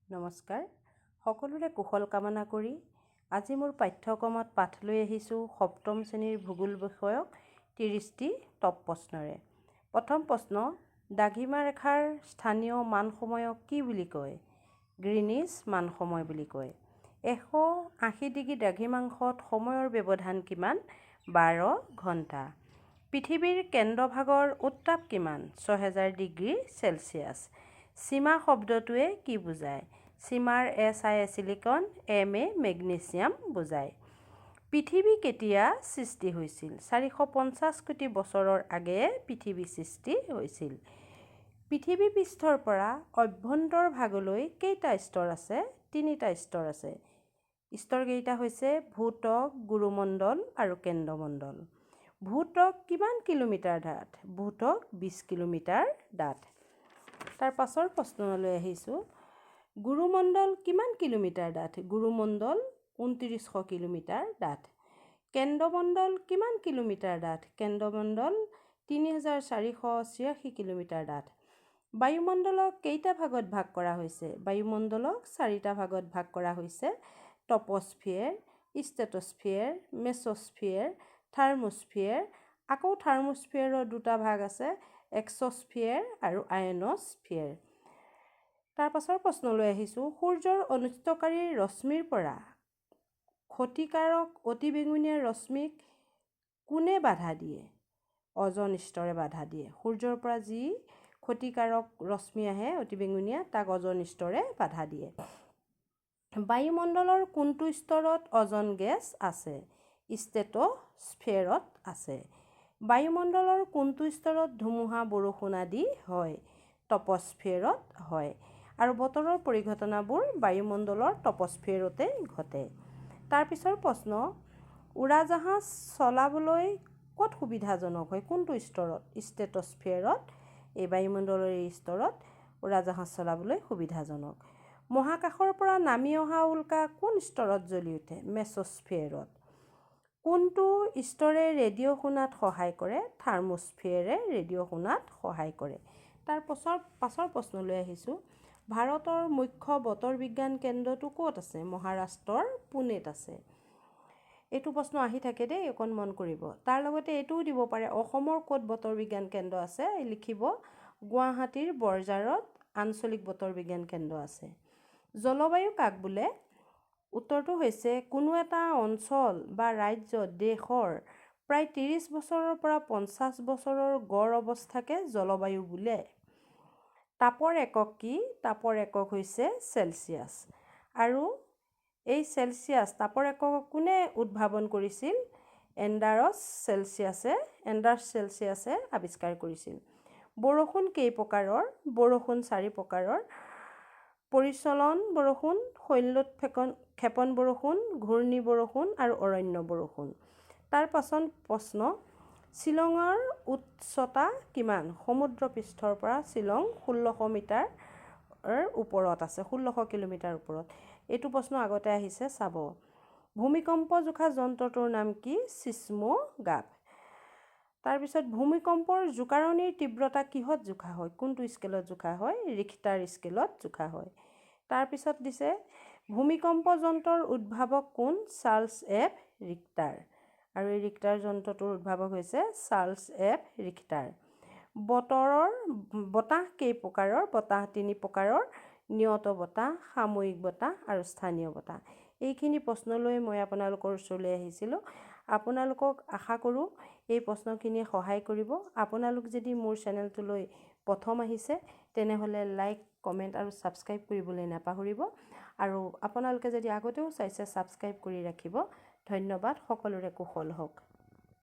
নমস্কাৰ সকলোৰে কুশল কামনা কৰি আজি মোৰ পাঠ্যক্ৰমত পাঠ লৈ আহিছোঁ সপ্তম শ্ৰেণীৰ ভূগোল বিষয়ক 30টি টপ প্ৰশ্নৰে। প্ৰথম প্ৰশ্ন, দ্ৰাঘিমা ৰেখাৰ স্থানীয় মানসময়ক কি বুলি কয়? গ্ৰীনিচ মানসময় বুলি কয়। 180 ডিগ্ৰী দ্ৰাঘিমাংশত সময়ৰ ব্যৱধান কিমান? 12 ঘণ্টা। পৃথিৱীৰ কেন্দ্ৰভাগৰ উত্তাপ কিমান? 6000 ডিগ্ৰী চেলছিয়াছ। সীমা শব্দটোৱে কি বুজায়? সীমাৰ SI চিলিকন, MA মেগনেছিয়াম বুজায়। পৃথিৱী কেতিয়া সৃষ্টি হৈছিল? 450 কোটি বছৰৰ আগেয়ে পৃথিৱী সৃষ্টি হৈছিল। পৃথিৱী পৃষ্ঠৰ পৰা অভ্যন্তৰ ভাগলৈ কেইটা স্তৰ আছে? 3টা স্তৰ আছে। স্তৰকেইটা হৈছে ভূত্বক, গুৰুমণ্ডল আৰু কেন্দ্ৰমণ্ডল। ভূত্বক কিমান কিলোমিটাৰ ডাঠ? ভূত্বক 20 কিলোমিটাৰ ডাঠ। তাৰ পাছৰ প্ৰশ্নলৈ আহিছোঁ। গুৰুমণ্ডল কিমান কিলোমিটাৰ ডাঠ? গুৰুমণ্ডল 2900 কিলোমিটাৰ ডাঠ। কেন্দ্ৰমণ্ডল কিমান কিলোমিটাৰ ডাঠ? কেন্দ্ৰমণ্ডল 3486 কিলোমিটাৰ ডাঠ। বায়ুমণ্ডলক কেইটা ভাগত ভাগ কৰা হৈছে? বায়ুমণ্ডলক 4টা ভাগত ভাগ কৰা হৈছে। টপস্ফিয়াৰ, ষ্ট্ৰেটোস্ফিয়াৰ, মেছস্ফিয়াৰ, থাৰ্মোস্ফিয়াৰ। আকৌ থাৰ্মোস্ফিয়াৰৰ 2টা ভাগ আছে, এক্সস্ফিয়াৰ আৰু আয়নস্ফিয়াৰ। তাৰ পাছৰ প্ৰশ্নলৈ আহিছোঁ। সূৰ্যৰ অনিষ্টকাৰী ৰশ্মিৰ পৰা ক্ষতিকাৰক অতিবেঙুনীয়া ৰশ্মিক কোনে বাধা দিয়ে? অজন স্তৰে বাধা দিয়ে। সূৰ্যৰ পৰা যি ক্ষতিকাৰক ৰশ্মি আহে অতিবেঙুনীয়া, তাক অজন স্তৰে বাধা দিয়ে। বায়ুমণ্ডলৰ কোনটো স্তৰত অজন গেছ আছে? ষ্ট্ৰেটোস্ফিয়াৰত আছে। বায়ুমণ্ডলৰ কোনটো স্তৰত ধুমুহা বৰষুণ আদি হয়? টপস্ফিয়াৰত হয়। আৰু বতৰৰ পৰিঘটনাবোৰ বায়ুমণ্ডলৰ টপস্ফিয়াৰতে ঘটে। তাৰ পিছৰ প্ৰশ্ন, উৰাজাহাজ চলাবলৈ ক'ত সুবিধাজনক হয়? কোনটো স্তৰত? ষ্ট্ৰেটোস্ফিয়াৰত। এই বায়ুমণ্ডলৰ এই স্তৰত উৰাজাহাজ চলাবলৈ সুবিধাজনক। মহাকাশৰ পৰা নামি অহা উল্কা কোন স্তৰত জ্বলি উঠে? মেছস্ফিয়াৰত। কোনটো স্তৰে ৰেডিঅ' শুনাত সহায় কৰে? থাৰ্মোস্ফিয়াৰে ৰেডিঅ' শুনাত সহায় কৰে। তাৰ পাছৰ প্ৰশ্নলৈ আহিছোঁ। ভাৰতৰ মুখ্য বতৰ বিজ্ঞান কেন্দ্ৰটো ক'ত আছে? মহাৰাষ্ট্ৰৰ পুনেত আছে। এইটো প্ৰশ্ন আহি থাকে দেই, অকণ মন কৰিব। তাৰ লগতে এইটোও দিব পাৰে, অসমৰ ক'ত বতৰ বিজ্ঞান কেন্দ্ৰ আছে? লিখিব, গুৱাহাটীৰ বৰঝাৰত আঞ্চলিক বতৰ বিজ্ঞান কেন্দ্ৰ আছে। জলবায়ু কাক বোলে? উত্তৰটো হৈছে, কোনো এটা অঞ্চল বা ৰাজ্য, দেশৰ প্ৰায় 30 বছৰৰ পৰা 50 বছৰৰ গড় অৱস্থাকে জলবায়ু বোলে। তাপৰ একক কি? তাপৰ একক হৈছে চেলছিয়াছ। আৰু এই চেলছিয়াছ তাপৰ একক কোনে উদ্ভাৱন কৰিছিল? এণ্ডাৰ্ছ চেলছিয়াছে আৱিষ্কাৰ কৰিছিল। বৰষুণ কেই প্ৰকাৰৰ? বৰষুণ 4 প্ৰকাৰৰ। পৰিচলন বৰষুণ, শৈলোৎক্ষেপণ বৰষুণ, ঘূৰ্ণী বৰষুণ আৰু অৰণ্য বৰষুণ। তাৰ পাছত প্ৰশ্ন, শ্বিলঙৰ উচ্চতা কিমান? সমুদ্ৰ পৃষ্ঠৰ পৰা শ্বিলং 1600 মিটাৰ ওপৰত আছে, 1600 কিলোমিটাৰ ওপৰত। এইটো প্ৰশ্ন আগতে আহিছে, চাব। ভূমিকম্প জোখা যন্ত্ৰটোৰ নাম কি? চিস্মোগ্ৰাফ। তাৰপিছত ভূমিকম্পৰ জোকাৰণিৰ তীব্ৰতা কিহত জোখা হয়? কোনটো স্কেলত জোখা হয়? ৰিখটাৰ স্কেলত জোখা হয়। তাৰপিছত দিছে, ভূমিকম্প যন্ত্ৰৰ উদ্ভাৱক কোন? Charles F Richter. আৰু এই ৰিখটাৰ যন্ত্ৰটোৰ উদ্ভাৱক হৈছে চাৰ্লছ এফ ৰিখটাৰ। বতাহ কেই প্ৰকাৰৰ? বতাহ 3 প্ৰকাৰৰ। নিয়ত বতাহ, সাময়িক বতাহ আৰু স্থানীয় বতাহ। এইখিনি প্ৰশ্নলৈ মই আপোনালোকৰ ওচৰলৈ আহিছিলোঁ। আপোনালোকক আশা কৰোঁ এই প্ৰশ্নখিনিয়ে সহায় কৰিব। আপোনালোক যদি মোৰ চেনেলটোলৈ প্ৰথম আহিছে, তেনেহ'লে লাইক, কমেণ্ট আৰু ছাবস্ক্ৰাইব কৰিবলৈ নাপাহৰিব। আৰু আপোনালোকে যদি আগতেও চাইছে, ছাবস্ক্ৰাইব কৰি ৰাখিব। ধন্যবাদ। সকলোৰে কুশল হওক।